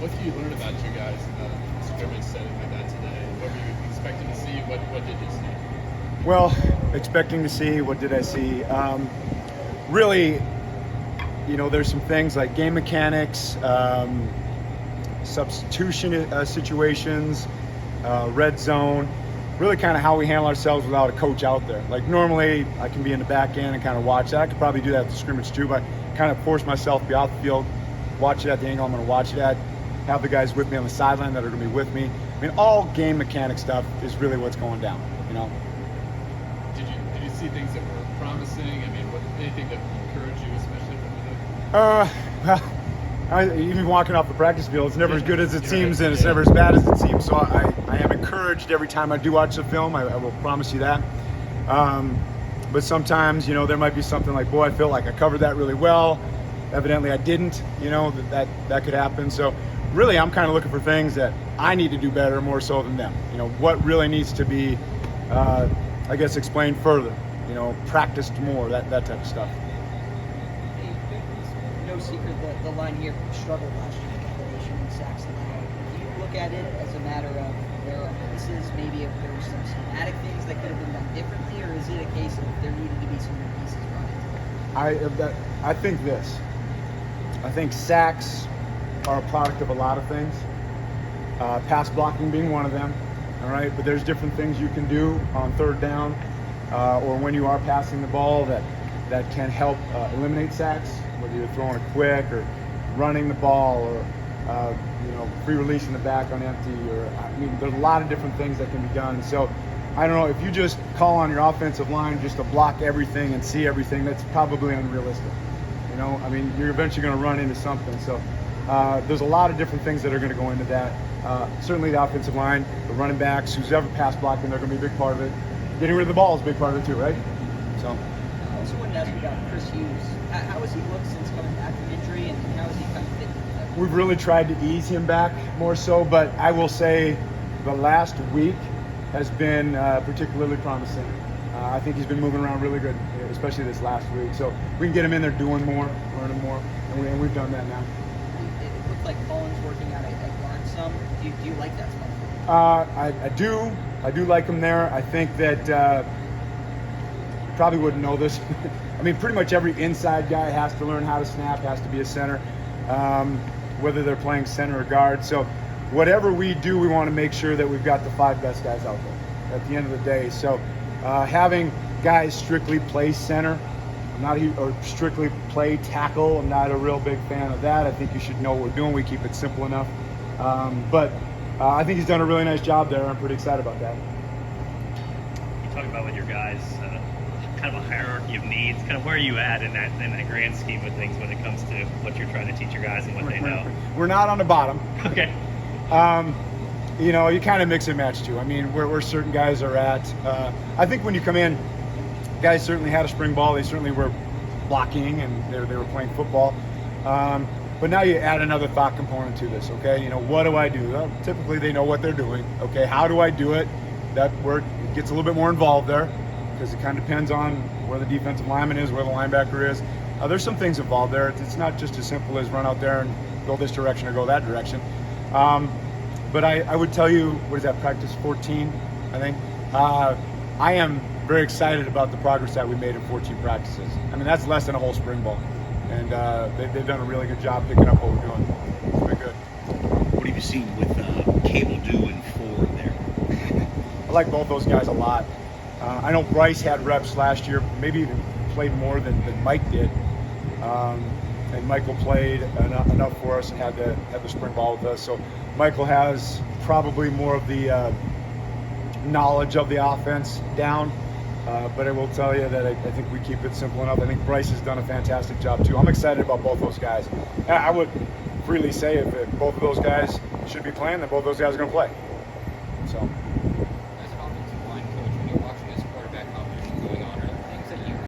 What did you learn about your guys in the scrimmage setting like that today? What were you expecting to see? What did you see? Well, expecting to see, what did I see? Really, there's some things like game mechanics, substitution situations, red zone, really kind of how we handle ourselves without a coach out there. Like normally I can be in the back end and kind of watch that. I could probably do that at the scrimmage too, but kind of force myself to be out the field, watch it at the angle I'm going to watch it at, have the guys with me on the sideline that are going to be with me. I mean, all game mechanic stuff is really what's going down, Did you see things that were promising? I mean, anything that encouraged you, especially from Well, even walking off the practice field, it's never as good as it seems, and it's never as bad as it seems. So I am encouraged every time I do watch the film. I will promise you that. But sometimes, there might be something like, boy, I feel like I covered that really well. Evidently, I didn't. That could happen. So really, I'm kind of looking for things that I need to do better, more so than them. What really needs to be, explained further. Practiced more. That type of stuff. No secret that the line here struggled last year with elevation and sacks allowed. Do you look at it as a matter of there are pieces, maybe if there were some schematic things that could have been done differently, or is it a case of there needed to be some new pieces brought into it? I think sacks are a product of a lot of things. Pass blocking being one of them. All right, but there's different things you can do on third down or when you are passing the ball that can help eliminate sacks, whether you're throwing it quick or running the ball or free releasing the back on empty, or there's a lot of different things that can be done. So I don't know, if you just call on your offensive line just to block everything and see everything, that's probably unrealistic. You're eventually going to run into something. So there's a lot of different things that are going to go into that. Certainly the offensive line, the running backs, who's ever pass blocking, they're going to be a big part of it. Getting rid of the ball is a big part of it too, right? So. I also wanted to ask you about Chris Hughes. How has he looked since coming back from injury, and how has he kind of fit? We've really tried to ease him back more so, but I will say the last week has been particularly promising. I think he's been moving around really good, especially this last week. So we can get him in there doing more, learning more, and we've done that now. It looked like Collins working out at guard some. Do you like that spot? I do. I do like him there. I think that you probably wouldn't know this. Pretty much every inside guy has to learn how to snap, has to be a center, whether they're playing center or guard. So whatever we do, we want to make sure that we've got the 5 best guys out there at the end of the day. So having guys strictly play center, or strictly play tackle, I'm not a real big fan of that. I think you should know what we're doing. We keep it simple enough. But I think he's done a really nice job there. I'm pretty excited about that. You talk about with your guys, kind of a hierarchy of needs. Kind of where are you at in that grand scheme of things when it comes to what you're trying to teach your guys and what they know? We're not on the bottom. Okay. You kind of mix and match too. Where certain guys are at. I think when you come in, guys certainly had a spring ball. They certainly were blocking and they were playing football. But now you add another thought component to this, okay? What do I do? Well, typically they know what they're doing. Okay, how do I do it? That where it gets a little bit more involved there, because it kind of depends on where the defensive lineman is, where the linebacker is. There's some things involved there. It's not just as simple as run out there and go this direction or go that direction. But I would tell you, what is that, practice 14, I think? I am very excited about the progress that we made in 14 practices. That's less than a whole spring ball. And they've done a really good job picking up what we're doing. It's been good. What have you seen with Cable Do and Ford there? I like both those guys a lot. I know Bryce had reps last year, maybe even played more than Mike did. And Michael played enough for us and had the spring ball with us. So Michael has probably more of the knowledge of the offense down. But I will tell you that I think we keep it simple enough. I think Bryce has done a fantastic job too. I'm excited about both those guys. And I would freely say if both of those guys should be playing, then both of those guys are going to play. So.